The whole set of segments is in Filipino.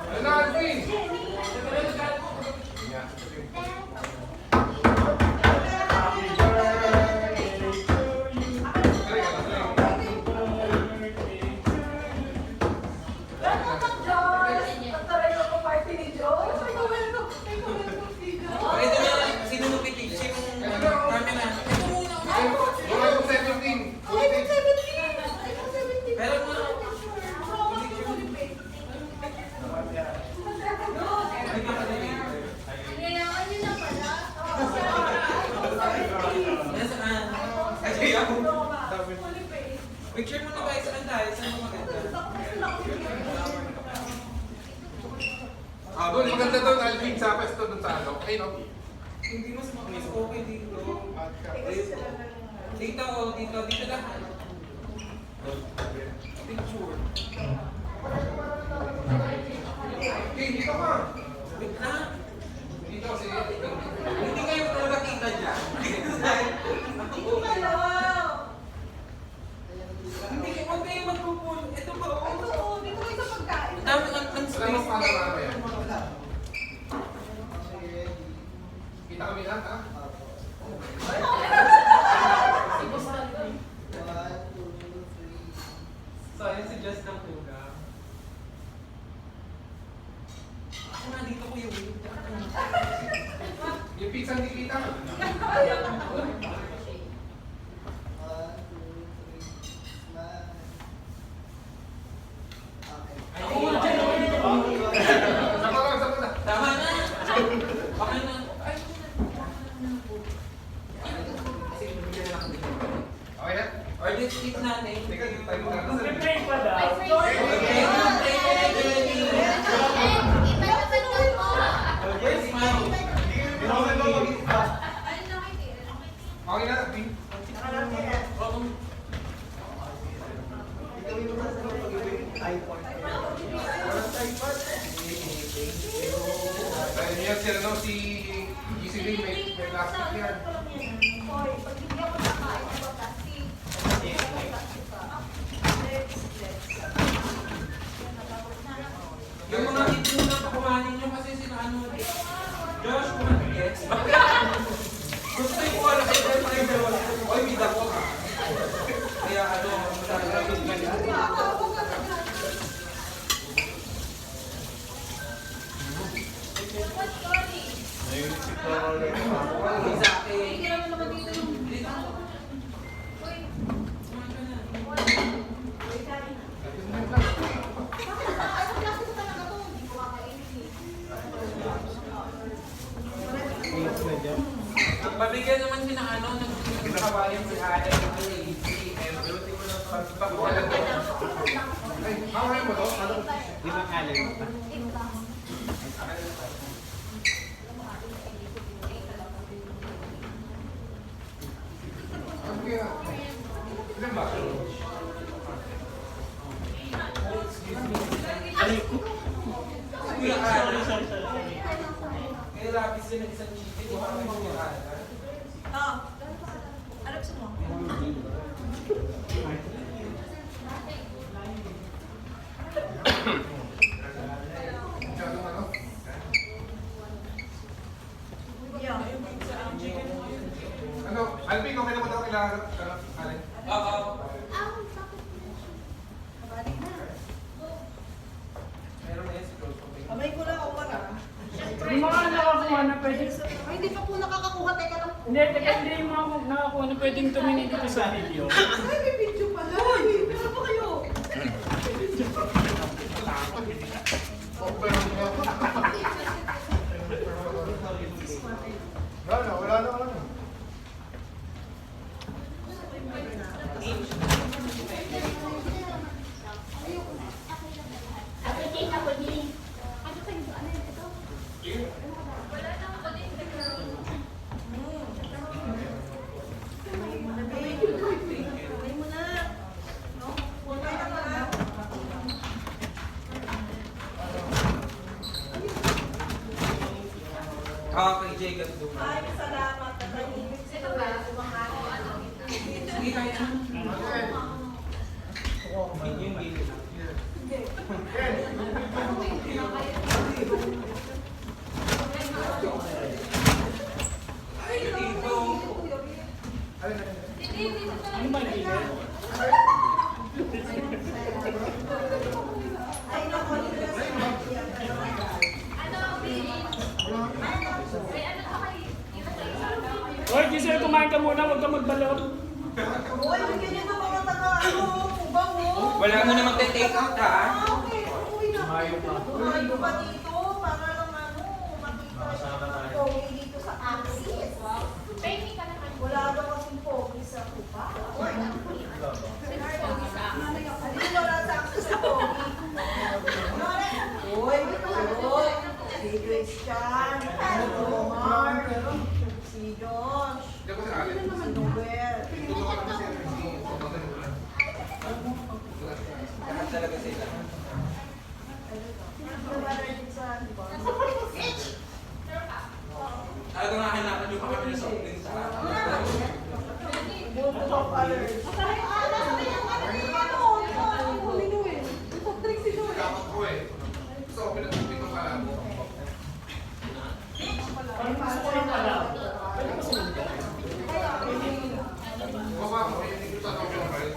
Ano, Alvin? Picture mo na guys, saan tayo? Saan mo maganda? Doon, maganda doon, Alvin, sa pwesto doon sa ano. Okay, no? Hindi mas okay dito. Dito, dito lahat. Picture. Okay, dito ka. Wait na. Dito kasi. Hindi kayo talaga kita dyan. Hindi kayo, huwag kayo magpupul. Ito ba? Dito kayo sa pagkain. Ang dami ng Wala space. mas panorama yan. Kita kami lahat, ha? So, yun si Just ng Kuga. Ako nga dito ko yung Yung pizza hindi kita. Ako nga dyan. Sama na. Tama na. Okay na. Ay, Okay na? or let's eat natin. Teka, dito tayo magkakasal. Pray pa daw. Okay, smile. Okay na, Alvin. Dahil niya sila, no, si GC Lee, may plastic yan. Yung mga ipunan pa kumanin nyo kasi sila ano. Josh, kumanin gets. Gusto yung kuha na kayo pa yung dalawa. Oy, bida ko ha. Kaya ano, masasabi ka niya. Pabigyan naman siya ng ano, ng kawayan si Allen, si Ever. Pagpakulan ko. Ay, hawak mo to. Ano? Di ba Allen? Ano kaya? Ilan ba? Kuya Allen. May lapis din ng isang chicken. Mukha kami Kuya Allen. Ano gusto mo? Masyadong ano? Ano? Alvin, okay na ba daw kailangan? Alin? Oo. Meron na yan si Close. Kamay ko na ako para. Yung mga nakakuha na pwede. Ay, hindi pa po nakakakuha. Teka lang. Hindi, teka, hindi yung mga nakakuha na pwedeng tumingin dito sa video. Ay, may video pala. Uy, meron pa kayo. Wala na. Kamay mo na. No? Kamay na pala. Kay Jay Gando. Ay, salamat. Tatahimik sila. Sige, kahit ano. Yun, yun. kumain ka muna, huwag ka magbalot. Uy, bigyan niyo ng mga ubang mo. Wala mo namang take out ha. Okay, uwi na. Tumayo pa. Tumayo pa dito, para lang makita yung pogi dito sa axis. Wala daw kasing pogi sa kupa. Uy, alin wala sa axis sa pogi? Uy, si Christian, si Omar, si Josh, Hindi ko si Alin. si Noel. Tutukan ko kasi si Lahat talaga sila. Talaga nga hanapan nyo pa kami ng soft drinks sa Dapat ko eh. So, pinag-upit ko pala. Parang gusto ko lang pala. Pwede ko sunod ka. Baba ko, may hindi ko sa ako yung kalit.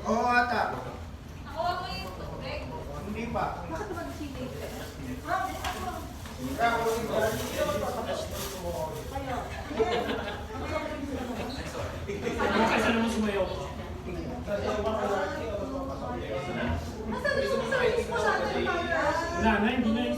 Oo, ata. Hindi pa. Kasi naman sumayaw ko. Wala na, hindi na yung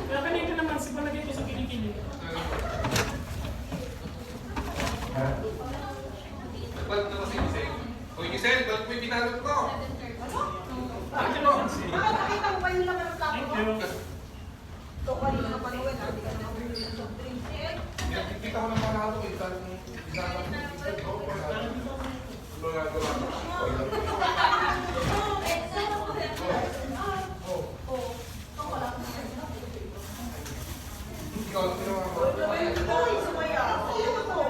Kaya kanina naman, palagay ko sa kilikili. Balik na kasi Giselle. Uy, Giselle, balik mo yung binalot ko. Bakit naman siya? Nakakita mo ba yung laman ng plato Thank ko? you. Ito kanina na panuwi, hindi ka na bumili ng soft drinks. Yan, kita ko ng mga nato ko. Isang ikaw lang ginawa ko. Uy, sumaya. Sino to?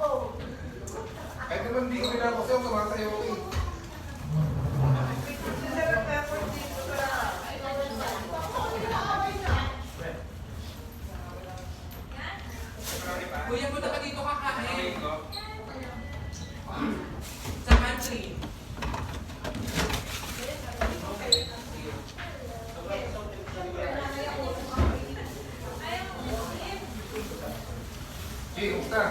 Oh. Kahit naman hindi ko pinapasayaw, sumasayaw ko eh. Sarap pepper dito ka. Kuya, punta ka dito kakain. Sa pantry. Jay, kumusta?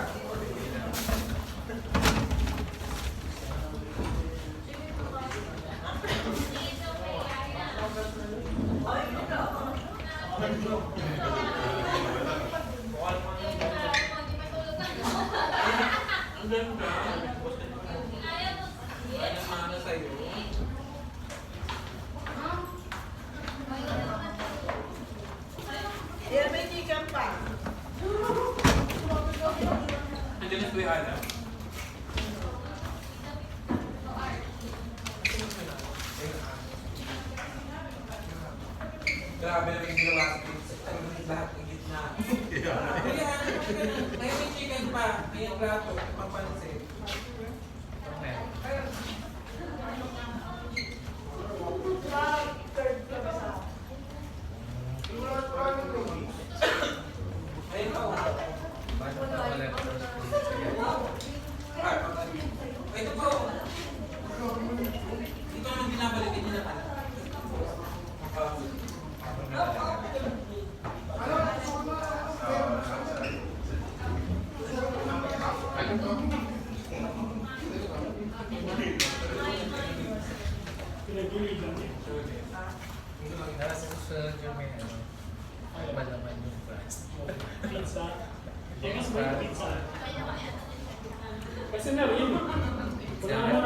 Ang ganda. Ay, namana sa'yo. Yan, may chicken pa. Andiyan na Kuya Ana. Grabe na may ginawa sa pizza. Lahat ng gitna. Kuya, ay may chicken pa. May plato. Papansin. Ayun ako. Ito po. Ito naman binabalik din na pala. Pinagulid lang eh. Nasa susunod yung may ano. Malaman yung price. Pizza. Kaya mas may pizza. Kasi na rin. Wala na